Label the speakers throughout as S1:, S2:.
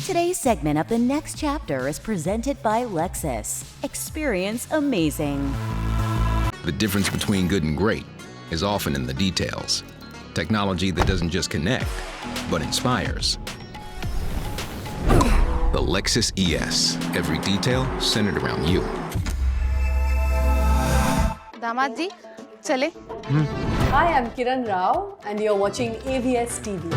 S1: Today's segment of The Next Chapter is presented by Lexus. Experience amazing.
S2: The difference between good and great is often in the details. Technology that doesn't just connect, but inspires. The Lexus ES. Every detail centered around you.
S3: दामाद जी, चले?
S4: Hi, I'm Kiran Rao and you're watching AVS TV.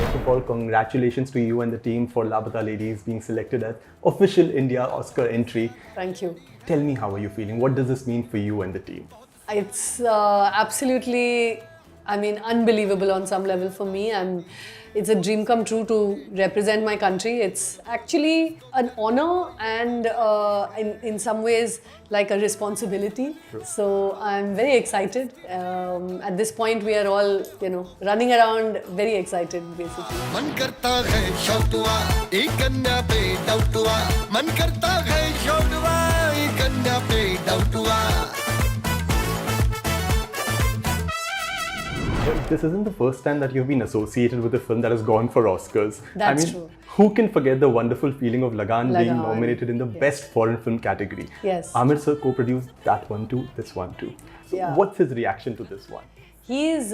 S5: First of all, congratulations to you and the team for Laapataa Ladies being selected as official India Oscar entry.
S4: Thank you.
S5: Tell me, how are you feeling? What does this mean for you and the team?
S4: It's absolutely, unbelievable on some level for me. It's a dream come true to represent my country. It's actually an honor and in some ways like a responsibility.
S5: True.
S4: So I'm very excited. At this point we are all, running around very excited basically.
S6: मन करता है शौक हुआ एक कन्या पे doubt हुआ मन करता है शौक हुआ एक कन्या पे डाउट हुआ
S5: This isn't the first time that you've been associated with a film that has gone for Oscars.
S4: That's true.
S5: Who can forget the wonderful feeling of Lagan being
S4: Lagan,
S5: nominated in the Best Foreign Film category?
S4: Yes.
S5: Amir sir co-produced that one too, this one too. So
S4: Yeah.
S5: what's his reaction to this one?
S4: He is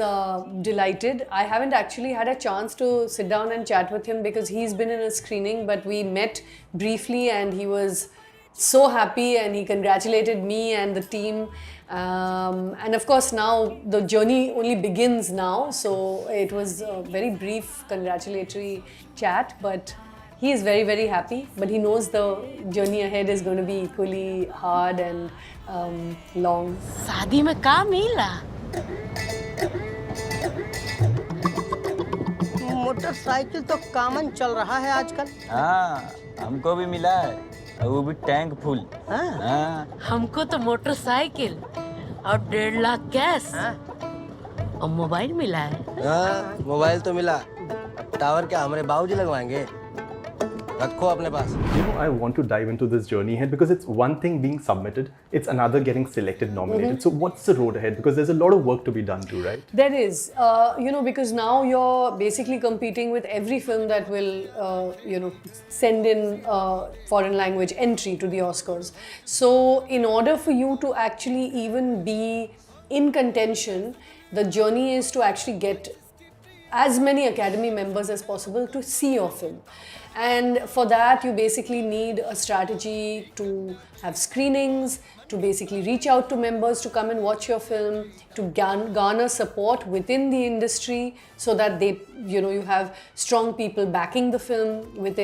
S4: delighted. I haven't actually had a chance to sit down and chat with him because he's been in a screening, but we met briefly and he was so happy and he congratulated me and the team. And of course now the journey only begins now, so it was a very brief congratulatory chat, but he is very, very happy, but he knows the journey ahead is going to be equally hard and long.
S3: शादी में का मिला?
S7: Motorcycle तो common चल रहा है आजकल।
S8: हाँ, हमको भी मिला है, और वो भी टैंक फुल। हाँ।
S3: हमको तो मोटरसाइकिल और 1.5 लाख कैश और मोबाइल मिला है।
S7: हाँ, मोबाइल तो मिला, टावर क्या हमारे बाबूजी लगवाएंगे? रखो अपने पास।
S5: I want to dive into this journey ahead because it's one thing being submitted, it's another getting selected, nominated. So what's the road ahead? Because there's a lot of work to be done too, right?
S4: There is, because now you're basically competing with every film that will, send in foreign language entry to the Oscars. So in order for you to actually even be in contention, the journey is to actually get as many Academy members as possible to see your film. And for that, you basically need a strategy to have screenings, to basically reach out to members to come and watch your film, to garner support within the industry so that you have strong people backing the film with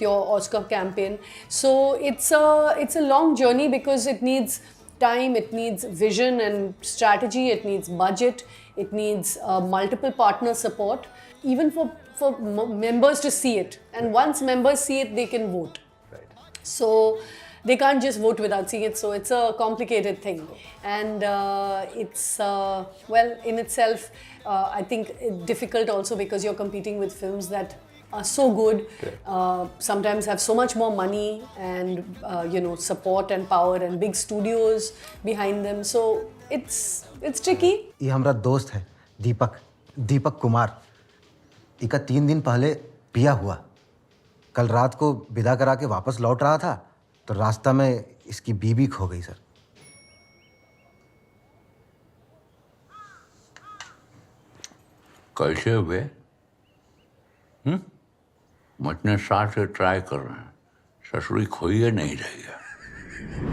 S4: your Oscar campaign. So it's a long journey because it needs time, it needs vision and strategy, it needs budget, it needs multiple partner support, even for members to see it. And once members see it, they can vote.
S5: Right.
S4: So they can't just vote without seeing it. So it's a complicated thing. And it's, in itself, I think difficult also because you're competing with films that are so good, sometimes have so much more money and, support and power and big studios behind them. So it's tricky.
S9: ये हमारा दोस्त है दीपक कुमार। इका 3 दिन पहले पिया हुआ। कल रात को विदा करा के वापस लौट रहा था तो रास्ता में इसकी बीवी खो गई सर।
S10: कैसे हुए? हम इतने साल से ट्राई कर रहे हैं, ससुरी खोई नहीं रहेगा।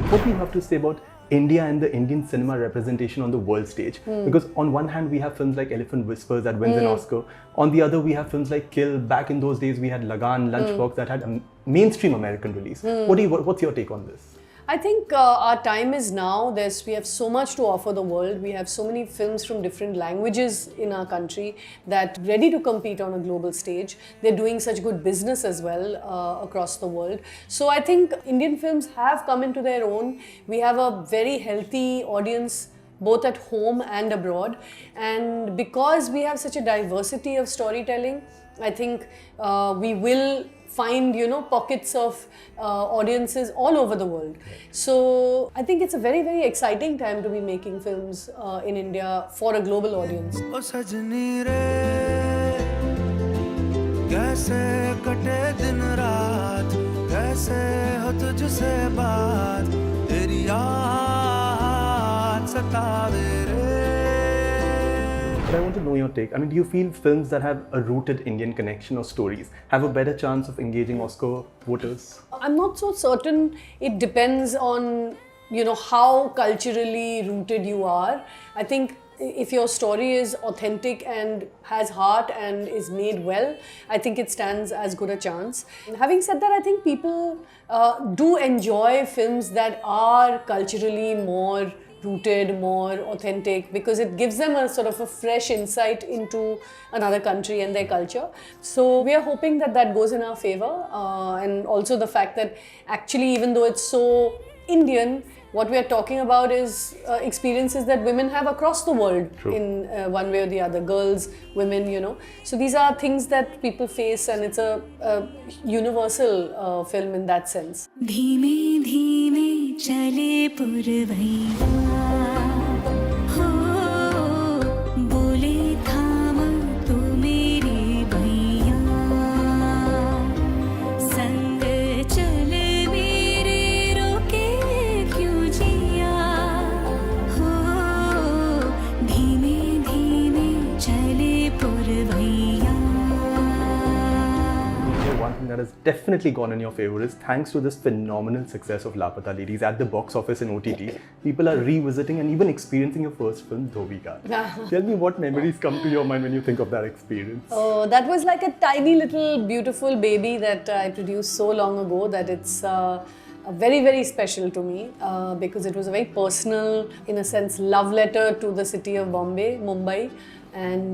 S5: What do you have to say about India and the Indian cinema representation on the world stage? Because on one hand we have films like Elephant Whispers that wins an Oscar. On the other we have films like Kill. Back in those days we had Lagan, Lunchbox that had a mainstream American release. What's your take on this?
S4: I think our time is now. We have so much to offer the world. We have so many films from different languages in our country that are ready to compete on a global stage. They're doing such good business as well across the world. So I think Indian films have come into their own. We have a very healthy audience both at home and abroad. And because we have such a diversity of storytelling, I think we will find, you know, pockets of audiences all over the world. So I think it's a very, very exciting time to be making films in India for a global audience.
S6: कैसे कटे दिन रात कैसे हो तुझसे बात तेरी याद सतावे रे.
S5: But I want to know your take. I mean, do you feel films that have a rooted Indian connection or stories have a better chance of engaging Oscar voters?
S4: I'm not so certain. It depends on, you know, how culturally rooted you are. I think if your story is authentic and has heart and is made well, I think it stands as good a chance. Having said that, I think people do enjoy films that are culturally more rooted, more authentic, because it gives them a sort of a fresh insight into another country and their culture. So we are hoping that that goes in our favor, and also the fact that actually, even though it's so Indian, what we are talking about is experiences that women have across the world. True. In one way or the other, girls, women, you know. So these are things that people face, and it's a universal film in that sense.
S11: धीमे धीमे चले पुरवैया हो बोले थाम तू मेरे भैया संग चल मेरे रोके क्यों जिया हो धीमे धीमे चले पुरवैया.
S5: One thing that has definitely gone in your favor is thanks to this phenomenal success of Laapataa Ladies at the box office and OTT, people are revisiting and even experiencing your first film, Dhobiga. Tell me what memories come to your mind when you think of that experience.
S4: Oh, that was like a tiny little beautiful baby that I produced so long ago that it's very, very special to me because it was a very personal, in a sense, love letter to the city of Mumbai, and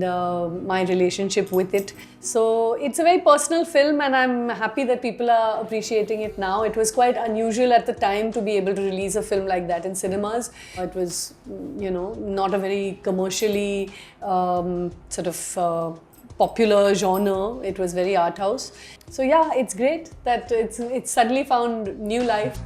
S4: my relationship with it. So it's a very personal film, and I'm happy that people are appreciating it now. It was quite unusual at the time to be able to release a film like that in cinemas. It was, you know, not a very commercially sort of popular genre. It was very art house. So yeah, it's great that it's suddenly found new life.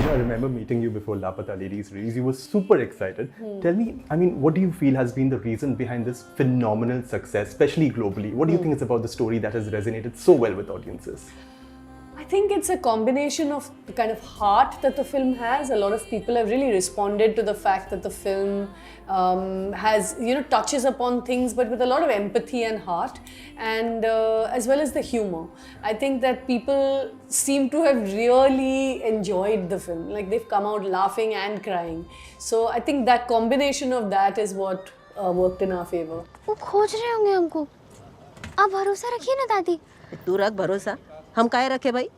S5: I remember meeting you before Laapataa Ladies release. You were super excited. Tell me, I mean, what do you feel has been the reason behind this phenomenal success, especially globally? What do you think is about the story that has resonated so well with audiences?
S4: I think it's a combination of the kind of heart that the film has. A lot of people have really responded to the fact that the film has, you know, touches upon things but with a lot of empathy and heart, and as well as the humor. I think that people seem to have really enjoyed the film. Like, they've come out laughing and crying. So I think that combination of that is what worked in our favor.
S12: वो खोज रहे होंगे हमको. आप भरोसा रखिए ना दादी.
S13: तू रख भरोसा. हम काहे रखे भाई?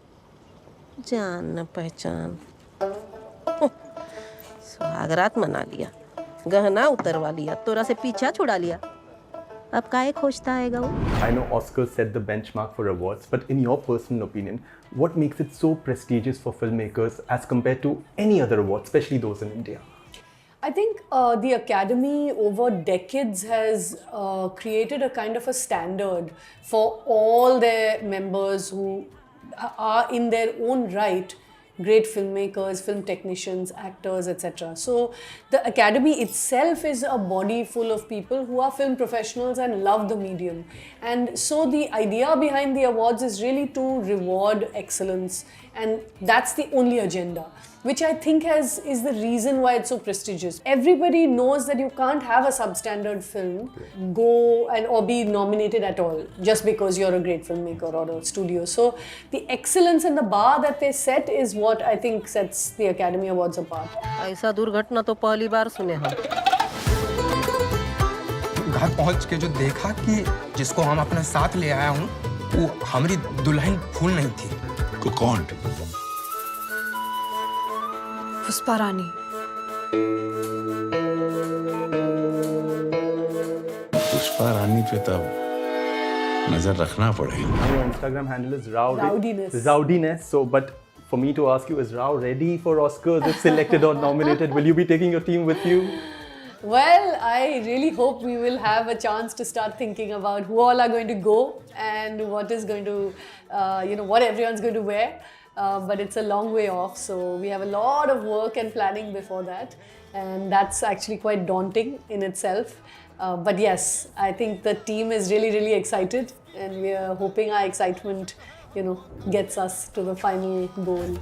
S13: जान न पहचान. सुहागरात मना लिया, गहना उतरवा लिया, तोरा से पीछा छुड़ा लिया. अब काहे खोजता आएगा वो?
S5: I know Oscars set the benchmark for awards, but in your personal opinion, what makes it so prestigious for filmmakers as compared to any other award, especially those in India?
S4: I think the Academy over decades has created a kind of a standard for all their members who are in their own right great filmmakers, film technicians, actors, etc. So the Academy itself is a body full of people who are film professionals and love the medium. And so the idea behind the awards is really to reward excellence, and that's the only agenda, which I think is the reason why it's so prestigious. Everybody knows that you can't have a substandard film go or be nominated at all just because you're a great filmmaker or a studio. So the excellence and the bar that they set is what I think sets the Academy Awards apart.
S13: ऐसा दुर्घटना तो पहली बार सुने हम.
S14: घर पहुंच के जो देखा कि जिसको हम अपने साथ ले आया हूँ वो हमारी दुल्हन फूल नहीं थी.
S10: कौन?
S15: पुष्पा रानी.
S10: पुष्पा रानी पे तब नजर रखना पड़ेगा.
S5: Your Instagram handle is Rao.
S4: Rowdiness.
S5: Rowdiness. So, but for me to ask you, is Rao ready for Oscars if selected or nominated? Will you be taking your team with you?
S4: Well, I really hope we will have a chance to start thinking about who all are going to go and what is going to, what everyone's going to wear. But it's a long way off, so we have a lot of work and planning before that, and that's actually quite daunting in itself. But yes, I think the team is really, really excited, and we are hoping our excitement, gets us to the final goal.